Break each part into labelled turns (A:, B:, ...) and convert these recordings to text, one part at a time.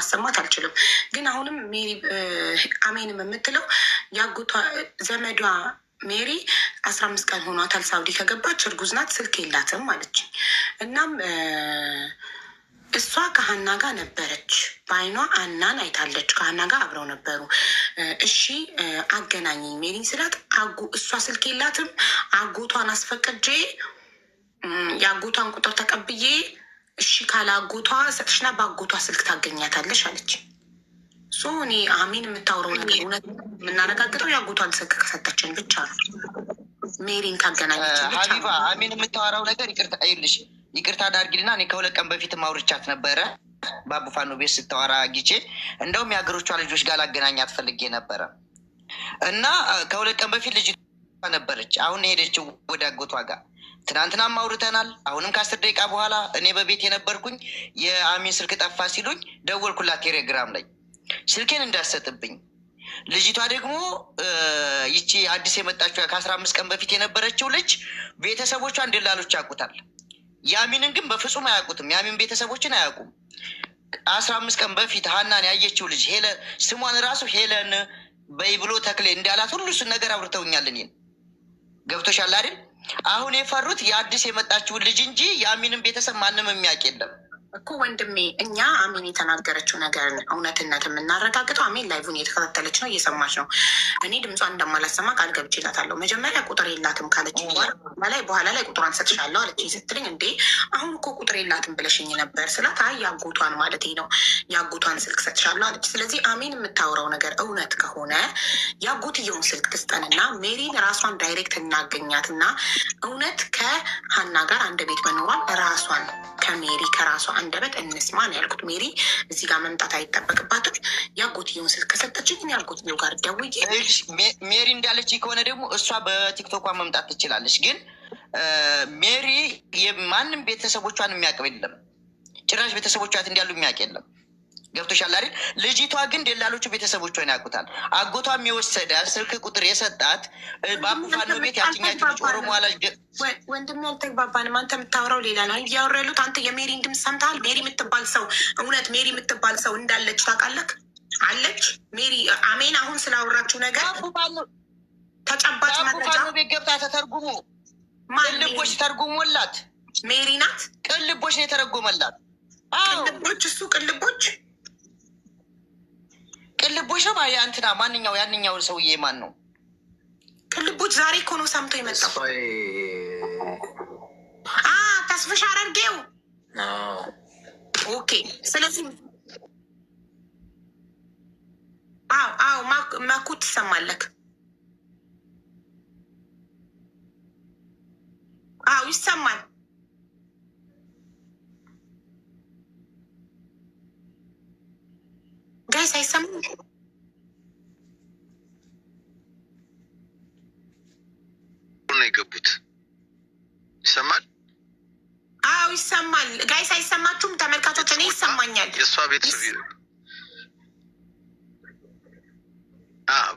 A: ማሰማት አልችልም። ግን አሁንም ሜሪ አሜንም የምትለው ያጎቷ ዘመዷ ሜሪ 15 ቀን ሆኗታል ሳውዲ ከገባች፣ እርጉዝ ናት፣ ስልክ የላትም አለች። እናም እሷ ከሀና ጋር ነበረች፣ በአይኗ አናን አይታለች፣ ከሀና ጋር አብረው ነበሩ። እሺ አገናኘኝ ሜሪን ስላት እሷ ስልክ የላትም፣ አጎቷን አስፈቅጄ የአጎቷን ቁጥር ተቀብዬ እሺ ካለ አጎቷ ሰጥሽና በአጎቷ ስልክ ታገኛታለሽ አለች። እኔ አሜን የምታውረው ነገር እውነት የምናረጋግጠው የአጎቷን ስልክ ከሰጠችን ብቻ ነው። ሜሪን ታገናኘች ብቻ ነው።
B: አሜን የምታወራው ነገር ይቅርታ አድርጊልና እኔ ከሁለት ቀን በፊት ማውርቻት ነበረ በአቡፋኖ ቤት ስታወራ ጊዜ እንደውም የሀገሮቿ ልጆች ጋር ላገናኛት ፈልጌ ነበረ እና ከሁለት ቀን በፊት ልጅ ነበረች። አሁን ሄደችው ወደ አጎቷ ጋር። ትናንትናም አውርተናል። አሁንም ከ10 ደቂቃ በኋላ እኔ በቤት የነበርኩኝ የአሚን ስልክ ጠፋ ሲሉኝ ደወልኩላት ቴሌግራም ላይ ስልኬን እንዳሰጥብኝ። ልጅቷ ደግሞ ይቺ አዲስ የመጣችው ከ15 ቀን በፊት የነበረችው ልጅ ቤተሰቦቿን ደላሎች ያውቁታል። ያሚንን ግን በፍጹም አያውቁትም። ያሚን ቤተሰቦችን አያውቁም። 15 ቀን በፊት ሀናን ያየችው ልጅ ስሟን ራሱ ሄለን በይ ብሎ ተክሌ እንዳላት ሁሉ እሱን ነገር አውርተውኛል። እኔን ገብቶሻል አይደል? አሁን የፈሩት የአዲስ የመጣችውን ልጅ እንጂ የአሚንን ቤተሰብ ማንም የሚያውቅ የለም
A: እኮ ወንድሜ። እኛ አሚን የተናገረችው ነገር እውነትነት የምናረጋግጠው አሚን ላይቭን እየተከታተለች ነው፣ እየሰማች ነው። እኔ ድምጿን እንደማላሰማ ቃል ገብቼላታለሁ። መጀመሪያ ቁጥር የላትም ካለች በኋላ ላይ ቁጥሯን ሰጥሻለሁ አለች ስትለኝ፣ እንዴ አሁን እኮ ቁጥር የላትም ብለሽኝ ነበር ስላት፣ አይ ያጎቷን ማለት ነው ያጎቷን ስልክ ሰጥሻለሁ አለች። ስለዚህ አሚን የምታወራው ነገር እውነት ከሆነ ያጎትየውን ስልክ ትስጠንና ሜሪን ራሷን ዳይሬክት እናገኛትና እውነት ከሀና ጋር አንድ ቤት መኖሯን ራሷን ከሜሪ ከራሷ አንደበት እንስማ ነው ያልኩት። ሜሪ እዚህ ጋር መምጣት አይጠበቅባትም። ያጎትየውን ስልክ ከሰጠችኝ ያልጎትየው ጋር ደውዬ
B: ሜሪ እንዳለች ከሆነ ደግሞ እሷ በቲክቶኳ መምጣት ትችላለች። ግን ሜሪ ማንም ቤተሰቦቿን የሚያውቅ የለም። ጭራሽ ቤተሰቦቿት እንዳሉ የሚያውቅ የለም። ገብቶሻል አይደል? ልጅቷ ግን ደላሎቹ ቤተሰቦቿን ያውቁታል። አጎቷም የወሰደ ስልክ ቁጥር የሰጣት በአቡፋኖ ቤት ያችኛችሁ ልጅ ኦሮሞ አላጅ
A: ወንድም ያልተግባባንም። አንተ የምታወራው ሌላ ነው እያወራ ያሉት። አንተ የሜሪን ድምፅ ሰምተሃል? ሜሪ የምትባል ሰው እውነት ሜሪ የምትባል ሰው እንዳለች ታውቃለህ? አለች ሜሪ። አሜን አሁን ስላወራችሁ ነገር ተጨባጭ መረጃ
B: ቤት ገብታ ተተርጉሞ ቅልቦች ተርጉሞላት
A: ሜሪ ናት።
B: ቅልቦች ነው የተረጎመላት።
A: ቅልቦች እሱ ቅልቦች
B: ነው እንትና ማንኛው ያንኛው ሰውዬ ማን ነው?
A: ቅልቦች ዛሬ እኮ ነው ሰምቶ የመጣው። ተስፍሽ አረርጌው። ኦኬ። ስለዚህ ማኩ ትሰማለክ? ይሰማል። ጋይስ አይሰማም?
C: ነው የገቡት። ይሰማል?
A: ይሰማል። ጋይስ አይሰማችሁም? ተመልካቾች እኔ ይሰማኛል።
C: የእሷ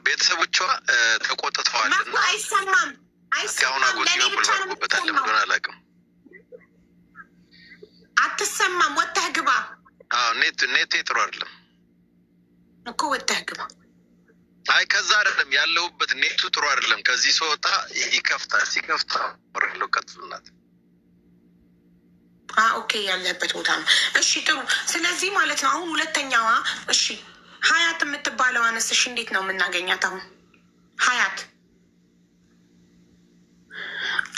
C: ቤተሰቦቿ ተቆጥተዋል።
A: አይሰማም።
C: አሁን አጎትየው ብልበታል ብሎን አላውቅም።
A: አትሰማም? ወጥተህ ግባ።
C: ኔቴ ጥሩ አይደለም
A: እኮ ወጥተህ ግባ።
C: አይ ከዛ አይደለም ያለሁበት ኔቱ ጥሩ አይደለም። ከዚህ ስወጣ ይከፍታል። ሲከፍታ ወረለው ቀጥሉናት።
A: ኦኬ ያለበት ቦታ ነው። እሺ ጥሩ። ስለዚህ ማለት ነው አሁን ሁለተኛዋ እሺ ሀያት የምትባለው አነስሽ እንዴት ነው የምናገኛት? አሁን ሀያት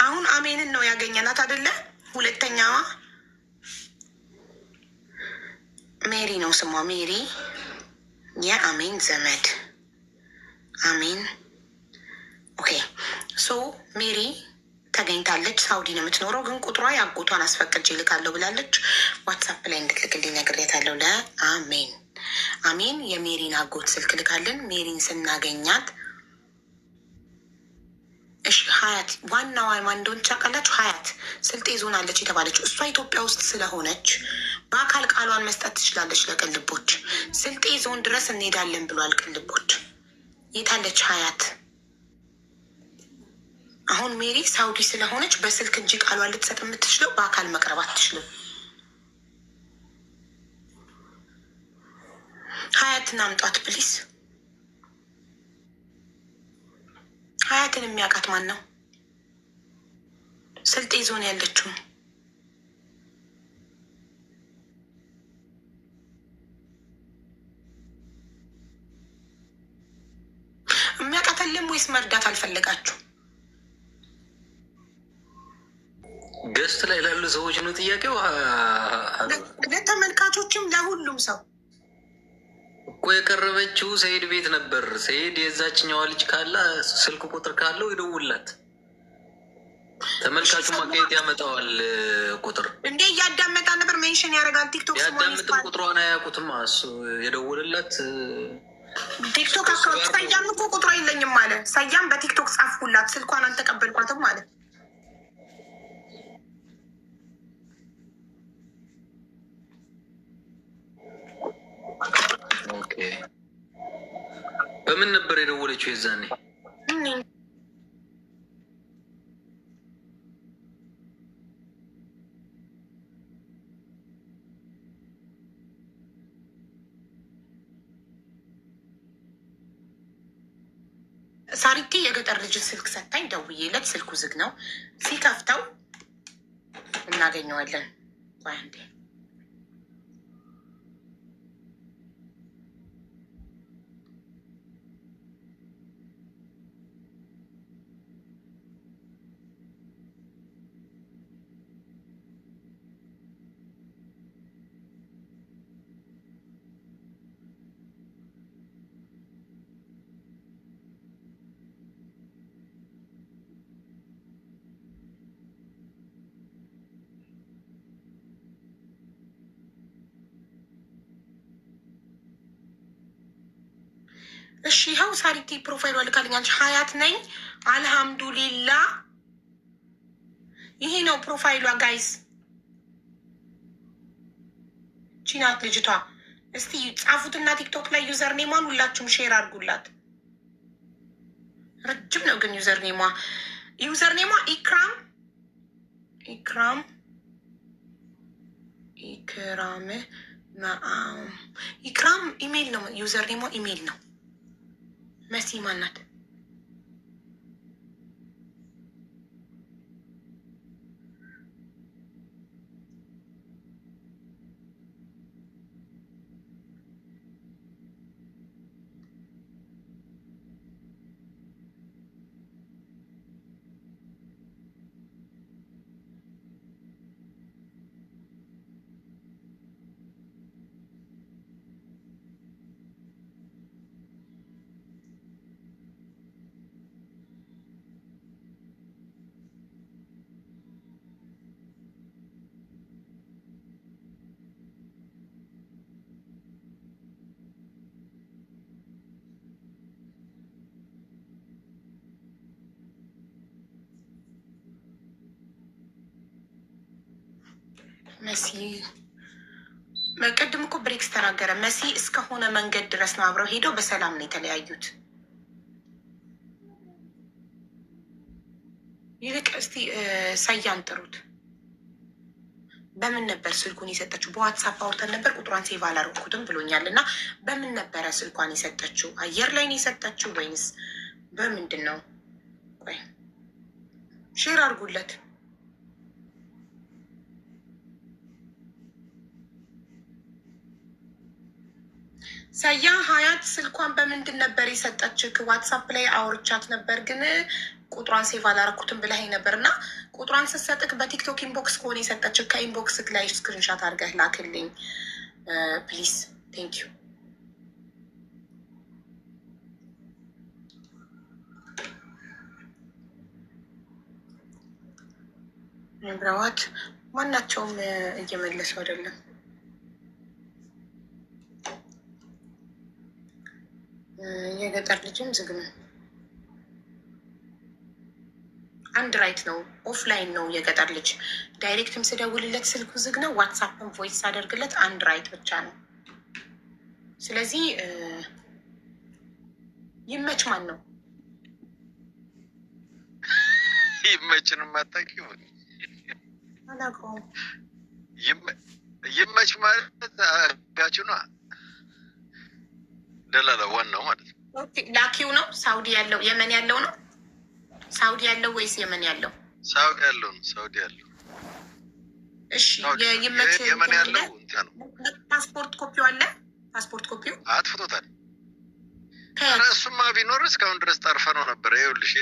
A: አሁን አሜንን ነው ያገኘናት አይደለ? ሁለተኛዋ ሜሪ ነው ስሟ። ሜሪ የአሜን ዘመድ አሜን። ኦኬ ሶ ሜሪ ተገኝታለች። ሳውዲ ነው የምትኖረው፣ ግን ቁጥሯ የአጎቷን አስፈቅጄ ልካለሁ ብላለች። ዋትሳፕ ላይ እንድትልክልኝ ነግሬያታለሁ ለአሜን። አሜን የሜሪን አጎት ስልክ ልካልን። ሜሪን ስናገኛት እሺ ሀያት ዋናዋ ማን እንደሆነች ታውቃላችሁ? ሀያት ስልጤ ዞን አለች የተባለችው እሷ ኢትዮጵያ ውስጥ ስለሆነች በአካል ቃሏን መስጠት ትችላለች ለቅልቦች። ስልጤ ዞን ድረስ እንሄዳለን ብሏል ቅልቦች። የታለች ሀያት? አሁን ሜሪ ሳውዲ ስለሆነች በስልክ እንጂ ቃሏን ልትሰጥ የምትችለው በአካል መቅረብ አትችልም። ሀያትን አምጧት ፕሊስ። ሀያትን የሚያውቃት ማን ነው? ስልጤ ዞን ያለችው የሚያውቃት የለም ወይስ መርዳት አልፈለጋችሁ?
D: ገስት ላይ ላሉ ሰዎች ነው ጥያቄው።
A: ለተመልካቾችም ለሁሉም ሰው
D: እኮ የቀረበችው ሰይድ ቤት ነበር። ሰይድ የዛችኛዋ ልጅ ካለ ስልክ ቁጥር ካለው ይደውላት። ተመልካቹ ማካሄድ ያመጣዋል ቁጥር
A: እንዴ እያዳመጣ ነበር። ሜንሽን ያደርጋል ቲክቶክ
D: ያዳምጥም ቁጥሯን አያውቁትም። እሱ የደወለላት
A: ቲክቶክ አካውንት ሰያም እኮ ቁጥሯ የለኝም አለ። ሰያም በቲክቶክ ጻፍኩላት ስልኳን አልተቀበልኳትም አለ።
D: በምን ነበር የደወለችው የዛኔ?
A: ሳሪቲ የገጠር ልጅን ስልክ ሰታኝ ደውዬለት ስልኩ ዝግ ነው። ሲከፍተው እናገኘዋለን። አንዴ እሺ ይኸው ሳሪቲ ፕሮፋይሉ ልካልኛለች። ሀያት ነኝ አልሐምዱሊላ። ይሄ ነው ፕሮፋይሏ ጋይስ። ቺናት ልጅቷ። እስቲ ጻፉትና ቲክቶክ ላይ ዩዘር ኔሟን ሁላችሁም ሼር አድርጉላት። ረጅም ነው ግን ዩዘር ኔሟ ኢክራም ኢክራም ኢሜይል ነው። ዩዘር ኔሟ ኢሜይል ነው። መሲ ማናት? መሲ ቅድም እኮ ብሬክስ ተናገረ። መሲ እስከሆነ መንገድ ድረስ ነው አብረው ሄደው በሰላም ነው የተለያዩት። ይልቅ እስቲ ሰያን ጥሩት። በምን ነበር ስልኩን የሰጠችው? በዋትሳፕ አውርተን ነበር። ቁጥሯን ሴቭ አላደረኩትም ብሎኛል። እና በምን ነበረ ስልኳን የሰጠችው? አየር ላይ ነው የሰጠችው ወይንስ በምንድን ነው? ቆይ ሼር አድርጉለት። ሰያ ሀያት ስልኳን በምንድን ነበር የሰጠችው? ዋትሳፕ ላይ አውርቻት ነበር ግን ቁጥሯን ሴቭ አላረኩትም ብለኸኝ ነበር። እና ቁጥሯን ስትሰጥክ በቲክቶክ ኢንቦክስ ከሆነ የሰጠችው ከኢንቦክስክ ላይ ስክሪንሻት አድርገህ ላክልኝ ፕሊዝ። ቴንክ ዩ። ብረዋት ማናቸውም እየመለሱ አይደለም። የገጠር ልጅም ዝግ ነው። አንድ ራይት ነው። ኦፍላይን ነው የገጠር ልጅ። ዳይሬክትም ስደውልለት ስልኩ ዝግ ነው። ዋትሳፕን ቮይስ ሳደርግለት አንድ ራይት ብቻ ነው። ስለዚህ ይመች። ማን ነው
C: ይመችን ማታቂ
A: አላውቀውም።
C: ይመች ማለት አጋችሁ ነው። ደላላ ዋናው ማለት ነው።
A: ላኪው ነው ሳውዲ ያለው የመን ያለው ነው። ሳውዲ ያለው ወይስ የመን ያለው?
C: ሳውዲ ያለው ነው። ሳውዲ ያለው
A: እሺ።
C: የመን ያለው እንትን ነው።
A: ፓስፖርት ኮፒው አለ። ፓስፖርት ኮፒው
C: አጥፍቶታል። እሱማ ቢኖር እስካሁን ድረስ ጠርፈ ነው ነበረ። ይኸውልሽ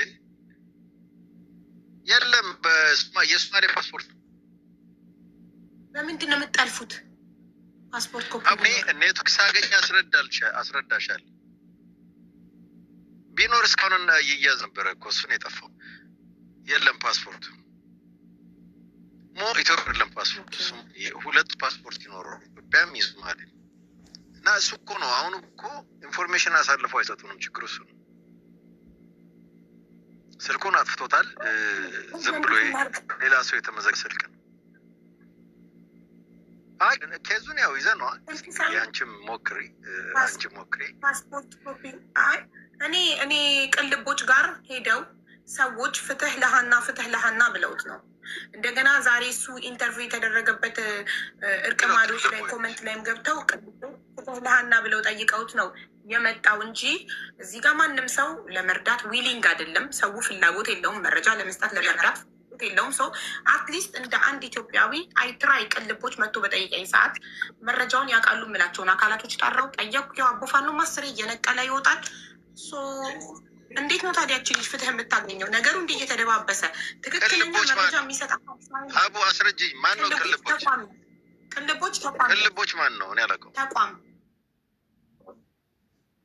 C: የለም የሶማሌ ፓስፖርት።
A: በምንድን ነው የምጠልፉት? ፓስፖርት ኮፒ
C: ኔትወርክ ሳገኝ አስረዳሻል። ቢኖር እስካሁን ይያዝ ነበረ እኮ እሱን የጠፋው። የለም ፓስፖርት ኢትዮጵያ የለም ፓስፖርት። ሁለት ፓስፖርት ይኖረው ኢትዮጵያም ይሶማሌ እና እሱ እኮ ነው። አሁን እኮ ኢንፎርሜሽን አሳልፈው አይሰጡንም። ችግሩ እሱ ነው። ስልኩን አጥፍቶታል። ዝም ብሎ ሌላ ሰው የተመዘገ ስልክ ነው። አይ ኬዙን ያው ይዘነዋል። አንቺም ሞክሪ።
A: ፓስፖርት ኮፒ እኔ ቅልቦች ጋር ሄደው ሰዎች ፍትህ ለሀና ብለውት ነው። እንደገና ዛሬ እሱ ኢንተርቪው የተደረገበት እርቅ ማዶች ላይ ኮመንት ላይም ገብተው ፍትህ ለሀና ብለው ጠይቀውት ነው የመጣው እንጂ እዚህ ጋር ማንም ሰው ለመርዳት ዊሊንግ አይደለም። ሰው ፍላጎት የለውም መረጃ ለመስጠት ለመርዳት የለውም። ሰው አትሊስት እንደ አንድ ኢትዮጵያዊ አይትራይ ቅልቦች መጥቶ በጠይቀኝ ሰዓት መረጃውን ያውቃሉ የምላቸውን አካላቶች ጠራው ጠየቁ። ያው አቦፋኖ ማስሬ እየነቀለ ይወጣል። እንዴት ነው ታዲያችን ልጅ ፍትህ የምታገኘው? ነገሩ እንዲህ እየተደባበሰ ትክክለኛ መረጃ የሚሰጥ
C: አቡ አስረጅ። ማን ነው ቅልቦች? ቅልቦች ማን ነው? እኔ አላውቀውም።
A: ተቋም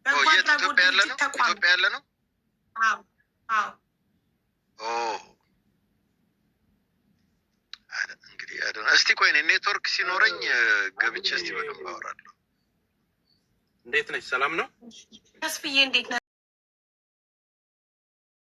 C: ኢትዮጵያ ያለ ነው። ኢትዮጵያ ያለ ነው። እንግዲህ እስቲ ቆይ ኔትወርክ ሲኖረኝ ገብቼ እስቲ በደንብ አወራለሁ።
E: እንዴት ነች? ሰላም ነው
A: ተስፍዬ፣ እንዴት ነህ?